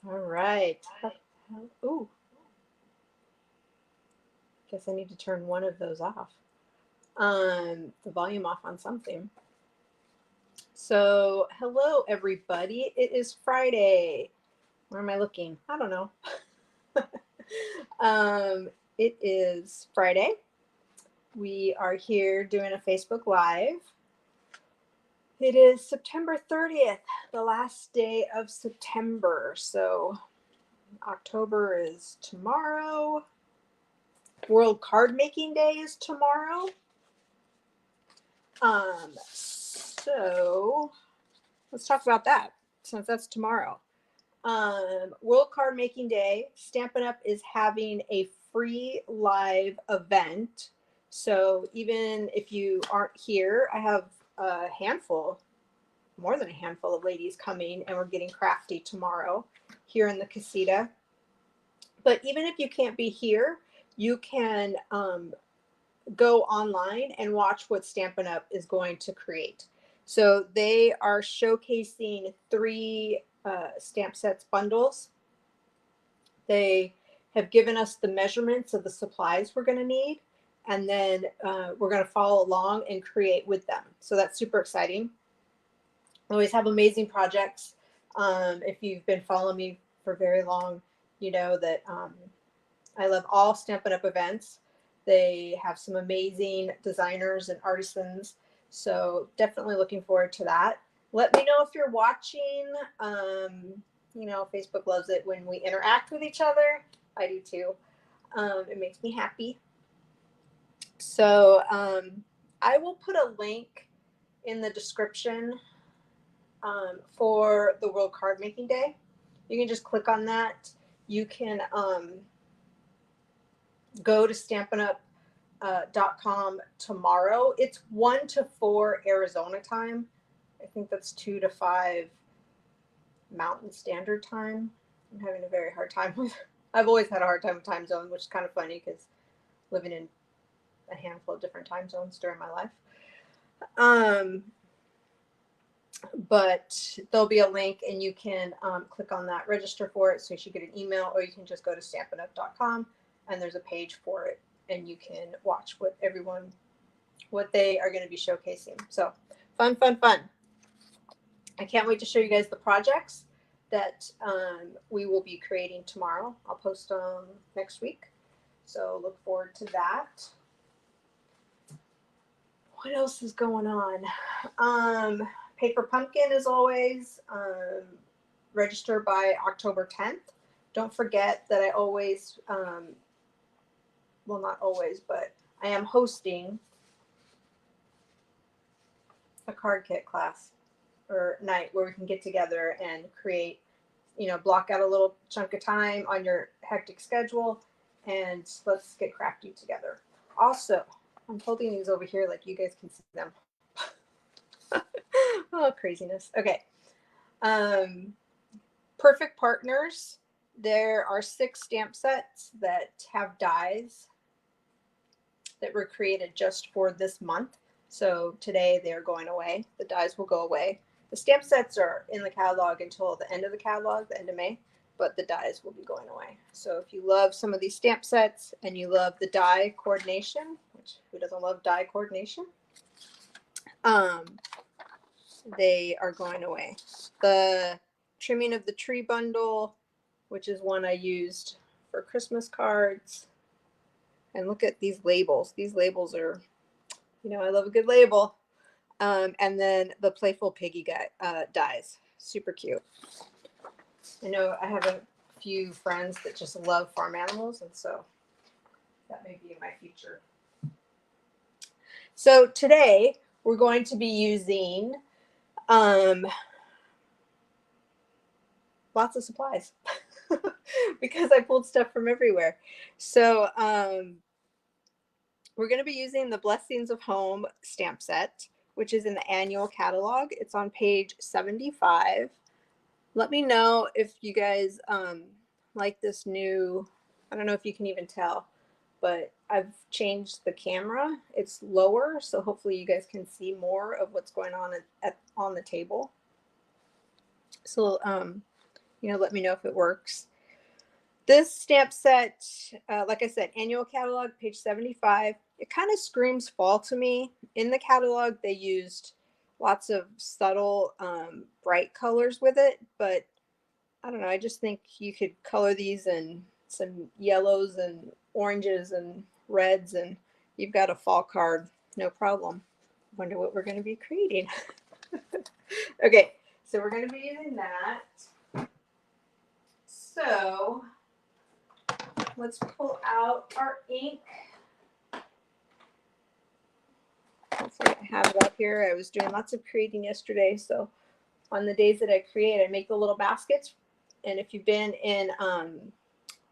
All right. Ooh, guess I need to turn one of those off. The volume off on something. So, hello everybody. It is Friday. Where am I looking? I don't know. It is Friday. We are here doing a Facebook Live. It is September 30th, the last day of September. So, October is tomorrow. World Card Making Day is tomorrow. So let's talk about that since that's tomorrow. World Card Making Day, Stampin' Up! Is having a free live event. So even if you aren't here, I have a handful, more than a handful of ladies coming, and we're getting crafty tomorrow here in the casita. But even if you can't be here, you can go online and watch what Stampin' Up! Is going to create. So they are showcasing three stamp sets bundles. They have given us the measurements of the supplies we're going to need, and then we're going to follow along and create with them. So that's super exciting. I always have amazing projects. If you've been following me for very long, you know that I love all Stampin' Up! Events. They have some amazing designers and artisans. So definitely looking forward to that. Let me know if you're watching. Facebook loves it when we interact with each other. I do too. It makes me happy. So I will put a link in the description for the World Card Making Day. You can just click on that. You can go to stampinup.com tomorrow. It's 1 to 4 Arizona time. I think that's 2 to 5 Mountain Standard Time. I'm having a very hard time with. I've always had a hard time with time zones, which is kind of funny because living in a handful of different time zones during my life. But there'll be a link and you can click on that, register for it, so you should get an email, or you can just go to stampinup.com and there's a page for it and you can watch what they are going to be showcasing. So fun. I can't wait to show you guys the projects that we will be creating tomorrow. I'll post them next week. So look forward to that. What else is going on? Paper Pumpkin, as always, register by October 10th. Don't forget that I always, well, not always, but I am hosting a card kit class or night where we can get together and create, block out a little chunk of time on your hectic schedule and let's get crafty together. Also, I'm holding these over here like you guys can see them. Oh, craziness. Okay. Perfect Partners. There are 6 stamp sets that have dies that were created just for this month. So today they are going away. The dies will go away. The stamp sets are in the catalog until the end of the catalog, the end of May, but the dies will be going away. So if you love some of these stamp sets and you love the die coordination, which who doesn't love die coordination? They are going away. The Trimming of the Tree bundle, which is one I used for Christmas cards. And look at these labels. These labels are, I love a good label. And then the Playful Piggy dies. Super cute. I know I have a few friends that just love farm animals, and so that may be in my future. So today we're going to be using lots of supplies because I pulled stuff from everywhere. So we're going to be using the Blessings of Home stamp set, which is in the annual catalog. It's on page 75. Let me know if you guys like this new, I don't know if you can even tell, but I've changed the camera. It's lower, so hopefully you guys can see more of what's going on on the table. So, let me know if it works. This stamp set, like I said, annual catalog, page 75. It kind of screams fall to me. In the catalog, they used lots of subtle, bright colors with it, but I don't know. I just think you could color these in some yellows and oranges and reds, and you've got a fall card, no problem. Wonder what we're going to be creating. Okay, so we're going to be using that. So let's pull out our ink. Hopefully I have it up here. I was doing lots of creating yesterday, so on the days that I create, I make the little baskets. And if you've been in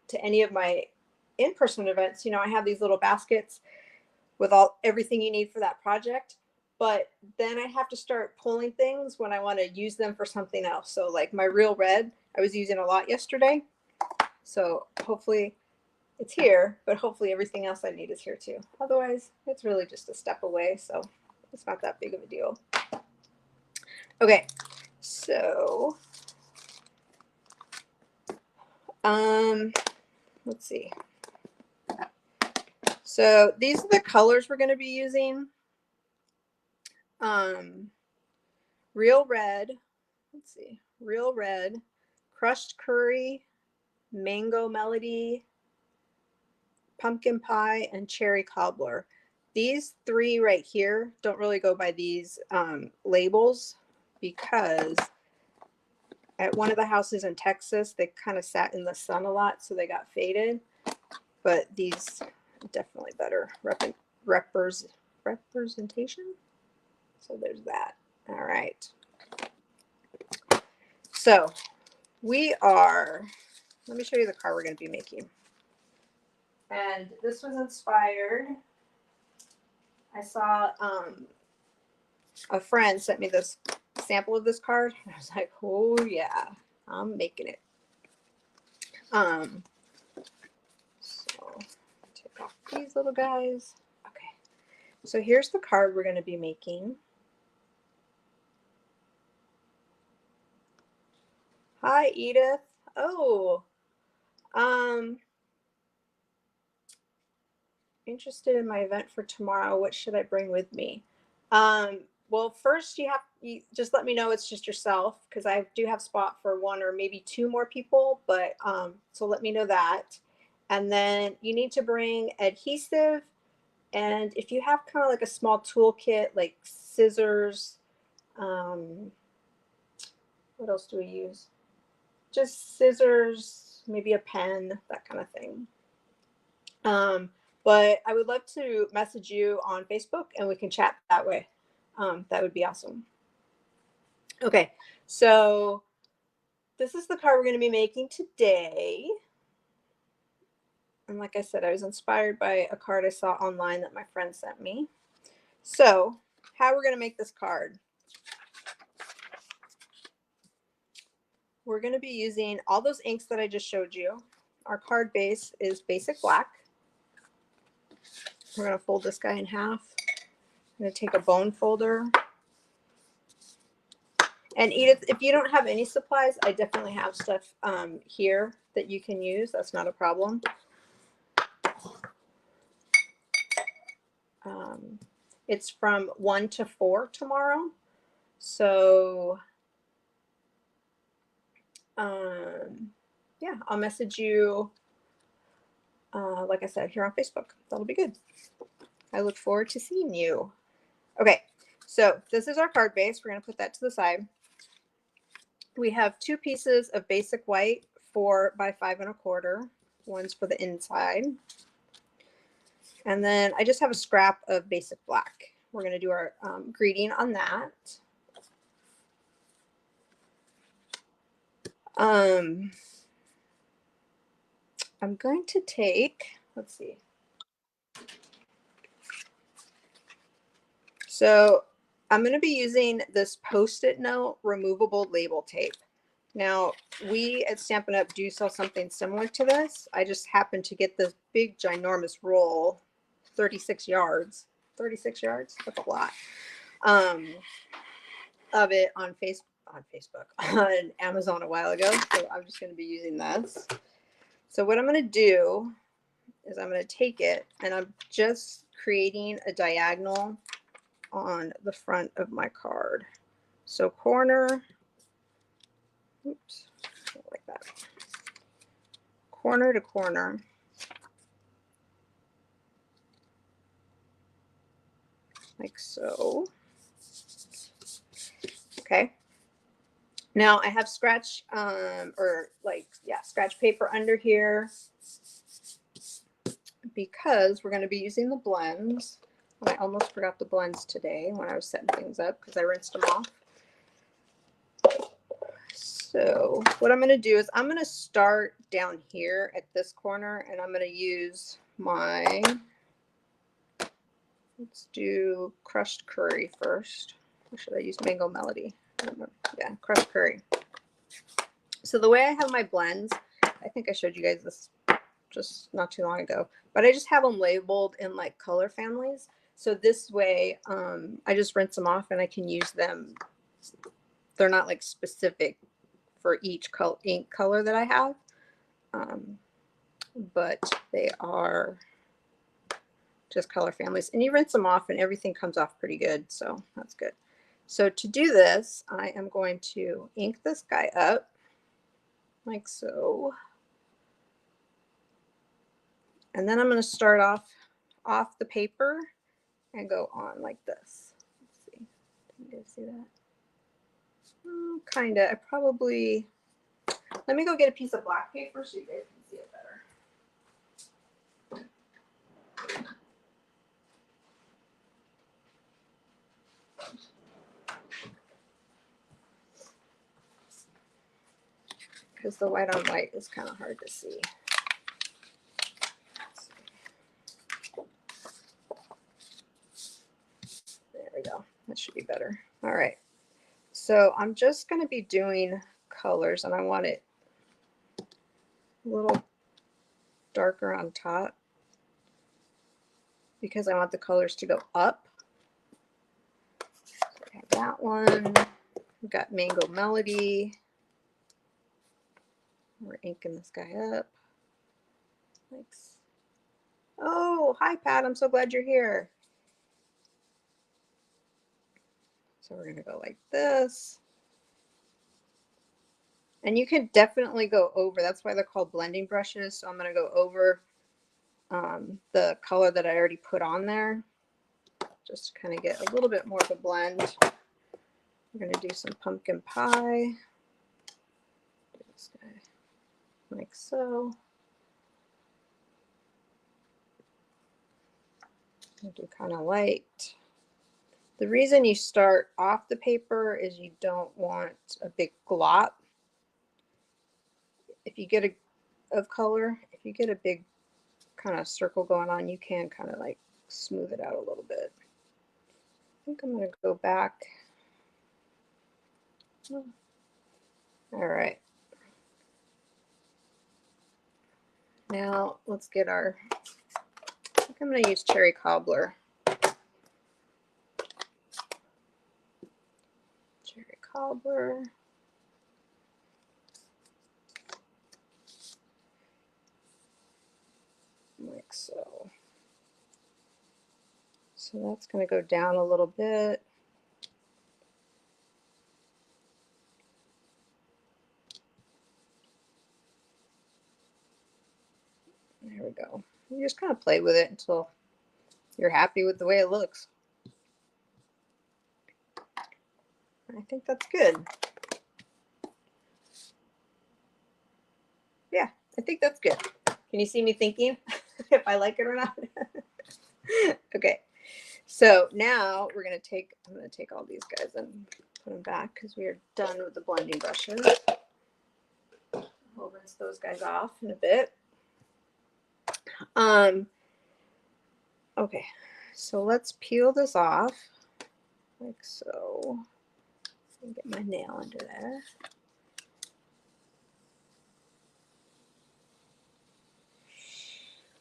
to any of my in-person events, I have these little baskets with everything you need for that project. But then I have to start pulling things when I want to use them for something else. So like my Real Red, I was using a lot yesterday. So hopefully it's here, but hopefully everything else I need is here too. Otherwise, it's really just a step away. So it's not that big of a deal. Okay, so let's see. So these are the colors we're going to be using. Real Red, let's see, Real Red, Crushed Curry, Mango Melody, Pumpkin Pie, and Cherry Cobbler. These three right here don't really go by these labels because at one of the houses in Texas, they kind of sat in the sun a lot, so they got faded. But these definitely better representation. So there's that. All right. So let me show you the card we're going to be making. And this was inspired. I saw a friend sent me this sample of this card. And I was like, oh yeah, I'm making it. So take off these little guys. Okay. So here's the card we're going to be making. Hi, Edith. Oh, interested in my event for tomorrow. What should I bring with me? Well, first you just let me know it's just yourself, because I do have spot for one or maybe two more people, but so let me know that. And then you need to bring adhesive, and if you have kind of like a small toolkit like scissors, what else do we use? Just scissors, maybe a pen, that kind of thing. But I would love to message you on Facebook and we can chat that way. That would be awesome. Okay, so this is the card we're going to be making today. And like I said, I was inspired by a card I saw online that my friend sent me. So how we're going to make this card. We're going to be using all those inks that I just showed you. Our card base is basic black. We're going to fold this guy in half. I'm going to take a bone folder. And Edith, if you don't have any supplies, I definitely have stuff here that you can use. That's not a problem. It's from 1 to 4 tomorrow. So yeah, I'll message you, like I said, here on Facebook. That'll be good. I look forward to seeing you. Okay, so this is our card base. We're going to put that to the side. We have 2 pieces of basic white, 4 by 5 1/4. One's for the inside. And then I just have a scrap of basic black. We're going to do our greeting on that. I'm going to take, let's see. So I'm going to be using this Post-it note removable label tape. Now, we at Stampin' Up! Do sell something similar to this. I just happened to get this big, ginormous roll, 36 yards. 36 yards? That's a lot. Of it on on Amazon a while ago. So I'm just going to be using this. So what I'm going to do is I'm going to take it and I'm just creating a diagonal on the front of my card. So corner, oops, like that. Corner to corner. Like so. Okay. Now I have scratch scratch paper under here because we're going to be using the blends. I almost forgot the blends today when I was setting things up because I rinsed them off. So what I'm going to do is I'm going to start down here at this corner and I'm going to use my, let's do crushed curry first. Or should I use mango melody? Yeah, crushed curry. So the way I have my blends, I think I showed you guys this just not too long ago, but I just have them labeled in like color families. So this way I just rinse them off and I can use them. They're not like specific for each ink color that I have, but they are just color families, and you rinse them off and everything comes off pretty good, so that's good. So to do this, I am going to ink this guy up like so, and then I'm going to start off the paper and go on like this. Let's see, can you guys see that? Kind of. I probably, let me go get a piece of black paper so you guys can see it better. Because the white on white is kind of hard to see. There we go. That should be better. All right. So I'm just going to be doing colors, and I want it a little darker on top because I want the colors to go up. So I have that one. We've got Mango Melody. We're inking this guy up. Thanks. Oh, hi, Pat. I'm so glad you're here. So we're going to go like this. And you can definitely go over. That's why they're called blending brushes. So I'm going to go over the color that I already put on there, just to kind of get a little bit more of a blend. We're going to do some pumpkin pie. Do this guy like so. I'll do kind of light. The reason you start off the paper is you don't want a big glop. If you get of color, if you get a big kind of circle going on, you can kind of like smooth it out a little bit. I think I'm going to go back. All right. Now let's get our, I think I'm going to use cherry cobbler. Cherry cobbler. Like so. So that's going to go down a little bit. There we go. You just kind of play with it until you're happy with the way it looks. I think that's good. Yeah, I think that's good. Can you see me thinking if I like it or not? Okay. So now we're going to take, I'm going to take all these guys and put them back because we are done with the blending brushes. We'll rinse those guys off in a bit. Okay, so let's peel this off like so. Get my nail under there.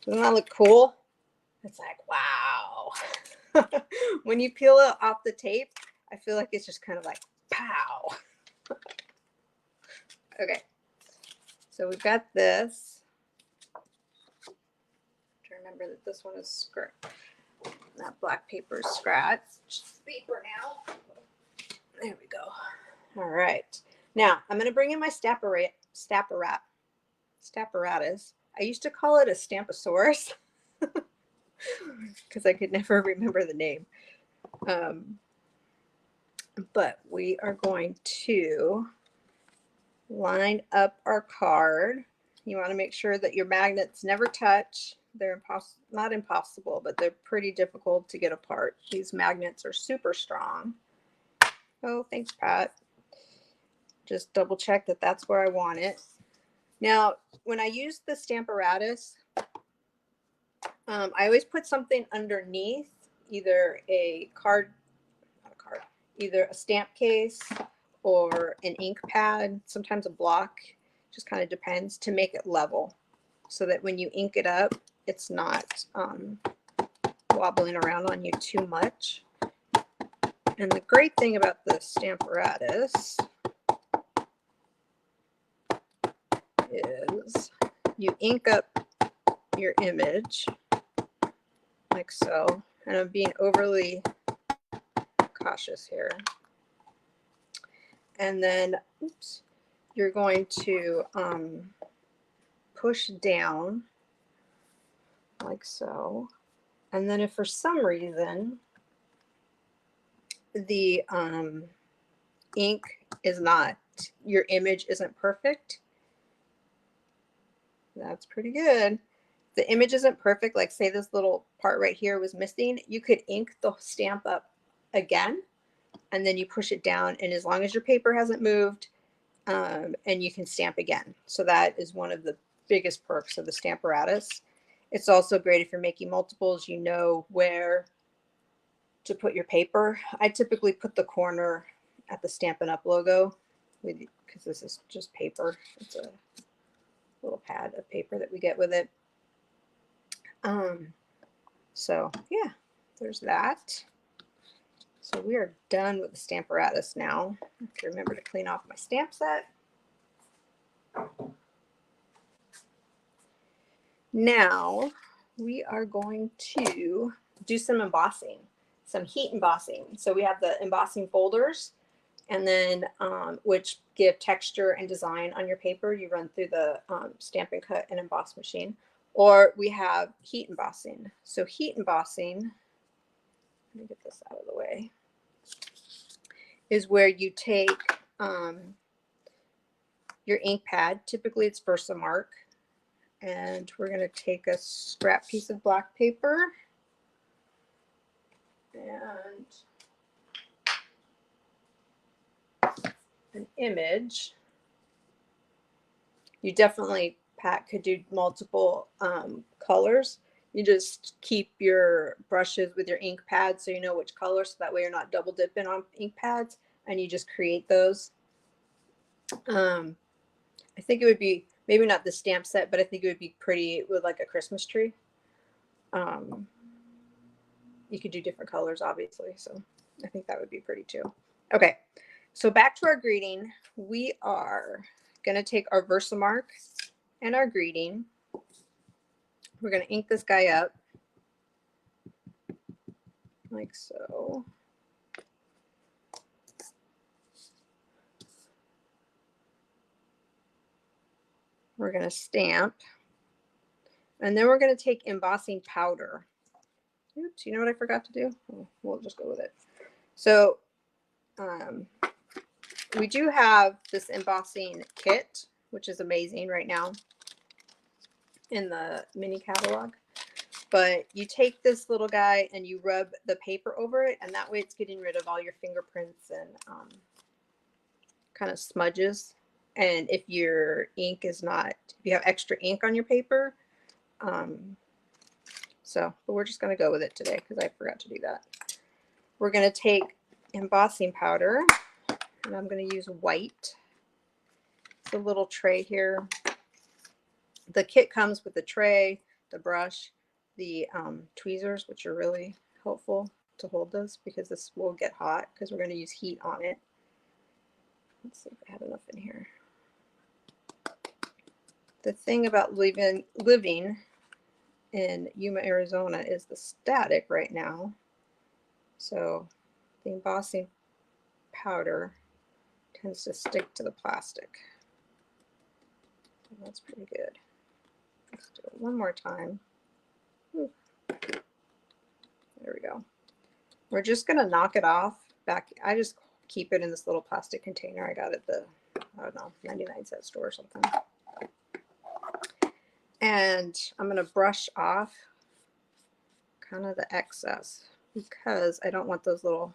Doesn't that look cool? It's like, wow. When you peel it off the tape, I feel like it's just kind of like, pow. Okay, so we've got this. To remember that this one is that black paper is scratched paper now. There we go. All right. Now I'm going to bring in my Stamparatus. I used to call it a Stampasaurus because I could never remember the name. But we are going to line up our card. You want to make sure that your magnets never touch. They're not impossible, but they're pretty difficult to get apart. These magnets are super strong. Oh, thanks, Pat. Just double check that that's where I want it. Now, when I use the Stamparatus, I always put something underneath, either either a stamp case or an ink pad, sometimes a block, just kind of depends, to make it level so that when you ink it up, it's not wobbling around on you too much. And the great thing about the Stamparatus is you ink up your image like so, and I'm being overly cautious here. And then, oops, you're going to push down like so. And then if for some reason the ink is not, your image isn't perfect, that's pretty good. The image isn't perfect, like say this little part right here was missing, you could ink the stamp up again, and then you push it down, and as long as your paper hasn't moved, and you can stamp again. So that is one of the biggest perks of the Stamparatus. It's also great if you're making multiples, you know where to put your paper. I typically put the corner at the Stampin' Up logo because this is just paper. It's a little pad of paper that we get with it. So yeah, there's that. So we are done with the Stamparatus now. I have to remember to clean off my stamp set. Now we are going to do some embossing, some heat embossing. So we have the embossing folders, and then which give texture and design on your paper. You run through the Stampin' Cut and emboss machine. Or we have heat embossing. So heat embossing, let me get this out of the way, is where you take your ink pad. Typically it's Versamark. And we're going to take a scrap piece of black paper and an image. You definitely, Pat, could do multiple colors. You just keep your brushes with your ink pad so you know which color, so that way you're not double dipping on ink pads, and you just create those. I think it would be, maybe not the stamp set, but I think it would be pretty with like a Christmas tree. You could do different colors, obviously, so I think that would be pretty too. Okay, so back to our greeting. We are going to take our Versamark and our greeting. We're going to ink this guy up like so. We're going to stamp, and then we're going to take embossing powder. Oops, you know what I forgot to do? Oh, we'll just go with it. So we do have this embossing kit, which is amazing right now in the mini catalog. But you take this little guy and you rub the paper over it, and that way it's getting rid of all your fingerprints and kind of smudges. And if your ink is not, if you have extra ink on your paper, but we're just going to go with it today because I forgot to do that. We're going to take embossing powder, and I'm going to use white. It's a little tray here. The kit comes with the tray, the brush, the tweezers, which are really helpful to hold this because this will get hot because we're going to use heat on it. Let's see if I have enough in here. The thing about living in Yuma, Arizona is the static right now. So the embossing powder tends to stick to the plastic. So that's pretty good. Let's do it one more time. Ooh. There we go. We're just going to knock it off back. I just keep it in this little plastic container I got at the, I don't know, 99-cent store or something. And I'm going to brush off kind of the excess because I don't want those little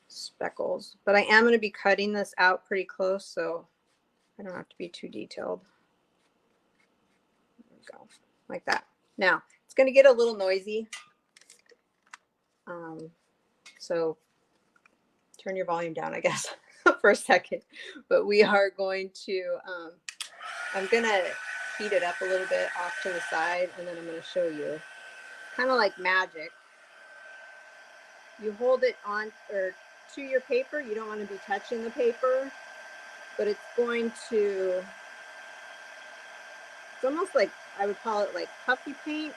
speckles. But I am going to be cutting this out pretty close, so I don't have to be too detailed. There we go, like that. Now, it's going to get a little noisy. So turn your volume down, I guess, for a second. But we are going to, I'm going to heat it up a little bit off to the side, and then I'm going to show you. Kind of like magic. You hold it on or to your paper. You don't want to be touching the paper, but it's going to, it's almost like, I would call it like puffy paint.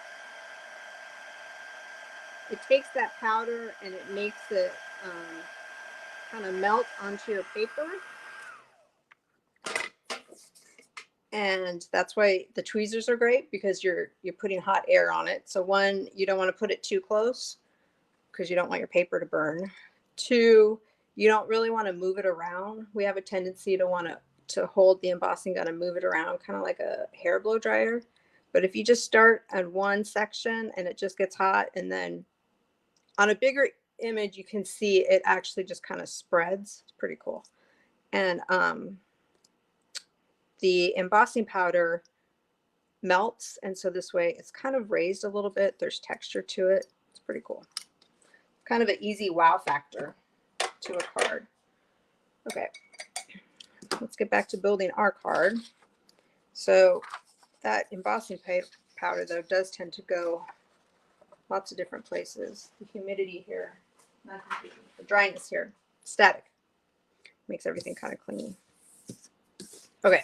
It takes that powder and it makes it kind of melt onto your paper. And that's why the tweezers are great, because you're putting hot air on it. So one, you don't want to put it too close because you don't want your paper to burn. Two, you don't really want to move it around. We have a tendency to want to hold the embossing gun and move it around, kind of like a hair blow dryer. But if you just start at one section and it just gets hot, and then on a bigger image, you can see it actually just kind of spreads. It's pretty cool. And the embossing powder melts, and so this way it's kind of raised a little bit. There's texture to it. It's pretty cool. Kind of an easy wow factor to a card. Okay, let's get back to building our card. So that embossing powder, though, does tend to go lots of different places. The humidity here, not the dryness here, static, makes everything kind of clingy. Okay,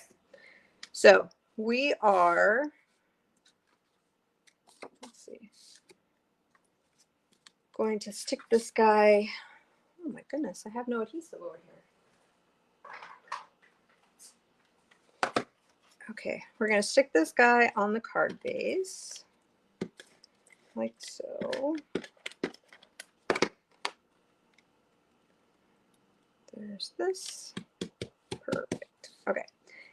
so we are, let's see, going to stick this guy. Oh my goodness, I have no adhesive over here. Okay, we're going to stick this guy on the card base, like so. There's this. Perfect. Okay,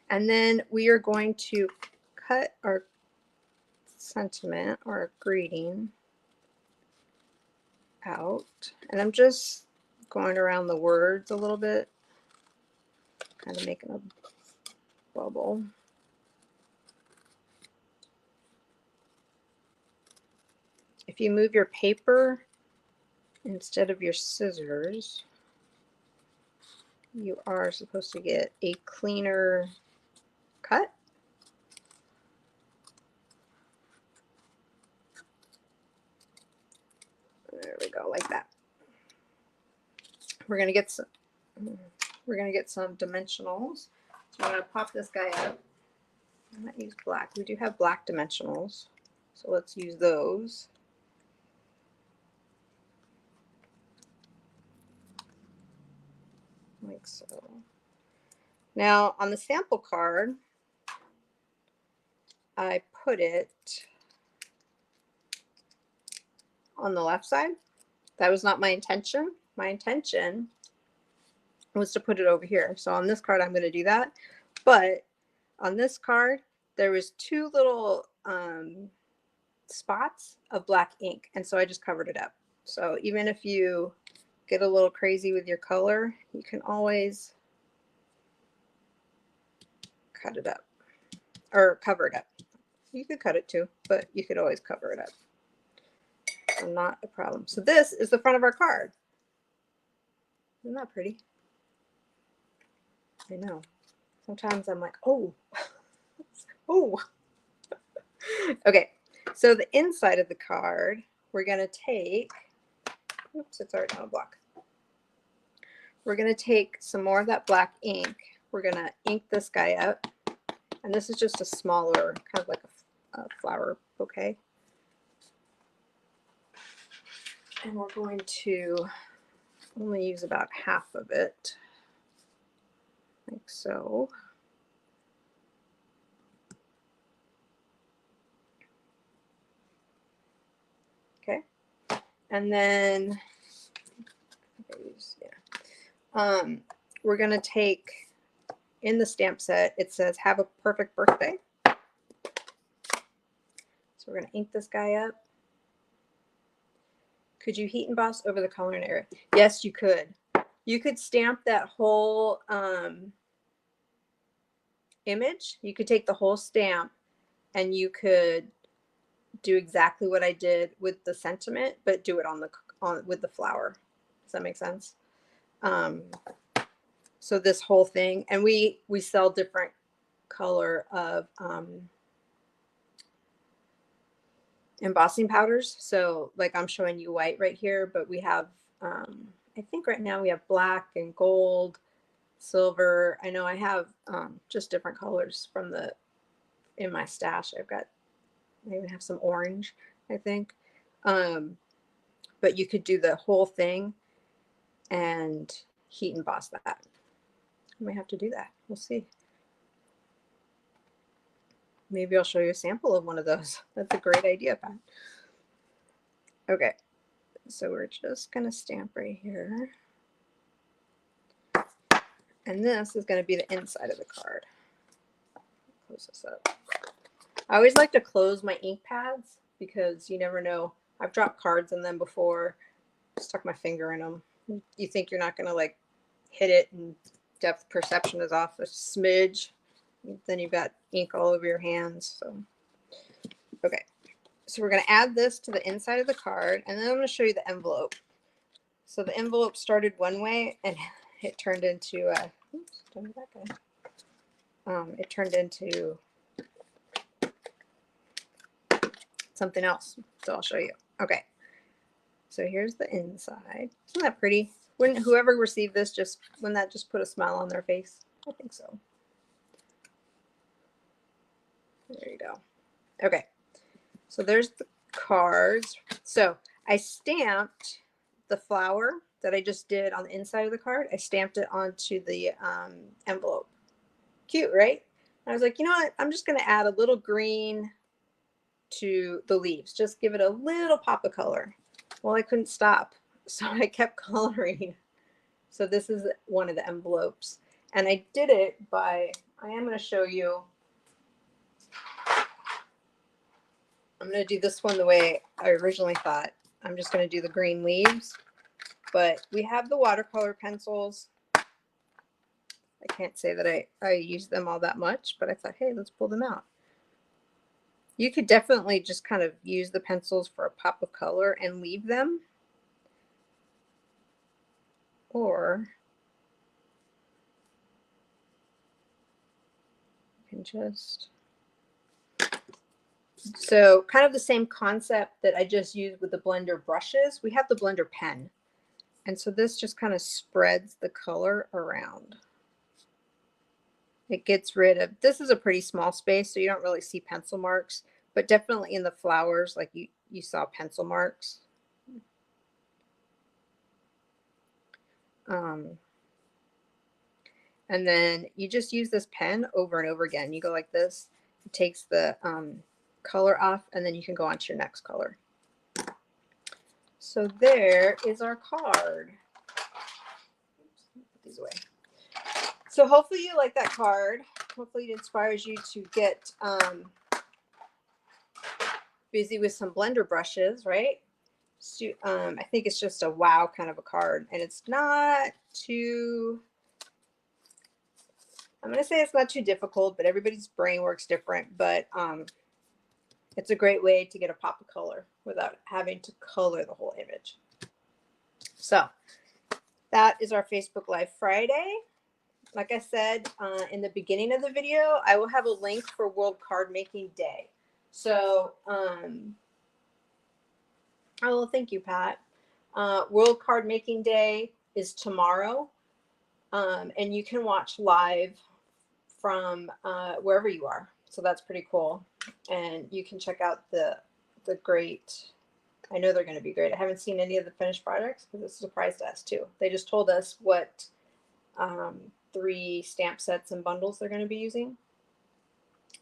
and then we are going to cut our sentiment or our greeting out. And I'm just going around the words a little bit, kind of making a bubble. If you move your paper instead of your scissors, you are supposed to get a cleaner cut. There we go, like that. We're gonna get some dimensionals. So I'm gonna pop this guy up. I might use black. We do have black dimensionals, so let's use those. Like so. Now on the sample card, I put it on the left side. That was not my intention. My intention was to put it over here. So on this card, I'm going to do that. But on this card, there was two little spots of black ink. And so I just covered it up. So even if you get a little crazy with your color, you can always cut it up or cover it up. You could cut it too, but you could always cover it up. So not a problem. So this is the front of our card. Isn't that pretty? I know. Sometimes I'm like, oh, oh. Okay, so the inside of the card, we're going to take, oops, it's already on a block. we're going to take some more of that black ink. We're going to ink this guy up. And this is just a smaller, kind of like a flower bouquet. And we're going to only use about half of it, like so. Okay. And then, we're going to take, in the stamp set, it says, have a perfect birthday. So we're going to ink this guy up. Could you heat emboss over the coloring area? Yes, you could. You could stamp that whole image. You could take the whole stamp and you could do exactly what I did with the sentiment, but do it with the flower. Does that make sense? So this whole thing, and we sell different color of embossing powders. So like I'm showing you white right here, but we have, I think right now we have black and gold, silver. I know I have just different colors in my stash. I even have some orange, I think. But you could do the whole thing and heat emboss that. I might have to do that. We'll see. Maybe I'll show you a sample of one of those. That's a great idea, Pat. Okay, so we're just going to stamp right here. And this is going to be the inside of the card. Close this up. I always like to close my ink pads because you never know. I've dropped cards in them before, stuck my finger in them. You think you're not going to like hit it and depth perception is off a smidge. Then you've got ink all over your hands. So, okay. So we're going to add this to the inside of the card, and then I'm going to show you the envelope. So the envelope started one way, and it turned into oops, don't do that guy. It turned into something else. So I'll show you. Okay. So here's the inside. Isn't that pretty? Wouldn't whoever received this wouldn't that just put a smile on their face? I think so. There you go. Okay. So there's the cards. So I stamped the flower that I just did on the inside of the card. I stamped it onto the envelope. Cute, right? And I was like, you know what? I'm just going to add a little green to the leaves. Just give it a little pop of color. Well, I couldn't stop. So I kept coloring. So this is one of the envelopes. And I did it by, I am going to show you. I'm going to do this one the way I originally thought. I'm just going to do the green leaves. But we have the watercolor pencils. I can't say that I use them all that much, but I thought, hey, let's pull them out. You could definitely just kind of use the pencils for a pop of color and leave them. Or you can just... So kind of the same concept that I just used with the blender brushes. We have the blender pen. And so this just kind of spreads the color around. It gets rid of, this is a pretty small space, so you don't really see pencil marks, but definitely in the flowers, like you saw pencil marks. And then you just use this pen over and over again. You go like this, it takes the color off, and then you can go on to your next color. So there is our card. Oops, put these away. So hopefully you like that card. Hopefully it inspires you to get busy with some blender brushes, right? So, I think it's just a wow kind of a card, and it's not too, I'm going to say it's not too difficult, but everybody's brain works different. But it's a great way to get a pop of color without having to color the whole image. So that is our Facebook Live Friday. Like I said in the beginning of the video, I will have a link for World Card Making Day. So, oh, thank you, Pat. World Card Making Day is tomorrow. And you can watch live from wherever you are. So that's pretty cool. And you can check out the great. I know they're going to be great. I haven't seen any of the finished projects because it's a surprise to us too. They just told us what 3 stamp sets and bundles they're going to be using.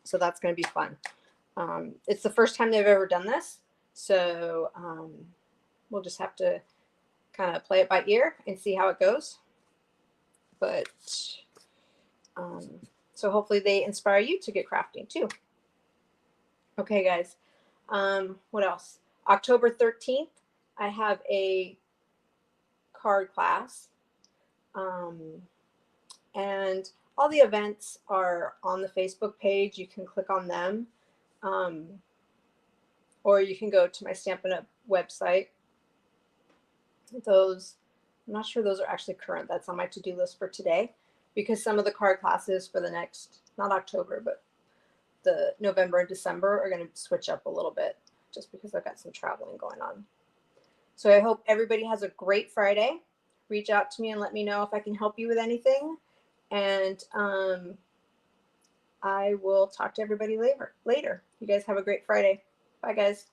So that's going to be fun. It's the first time they've ever done this. So we'll just have to kind of play it by ear and see how it goes. But so hopefully they inspire you to get crafting too. Okay, guys. What else? October 13th, I have a card class. And all the events are on the Facebook page. You can click on them. Or you can go to my Stampin' Up website. Those, I'm not sure those are actually current. That's on my to-do list for today, because some of the card classes for the next, not October, but the November and December are going to switch up a little bit just because I've got some traveling going on. So I hope everybody has a great Friday. Reach out to me and let me know if I can help you with anything. And I will talk to everybody later. You guys have a great Friday. Bye, guys.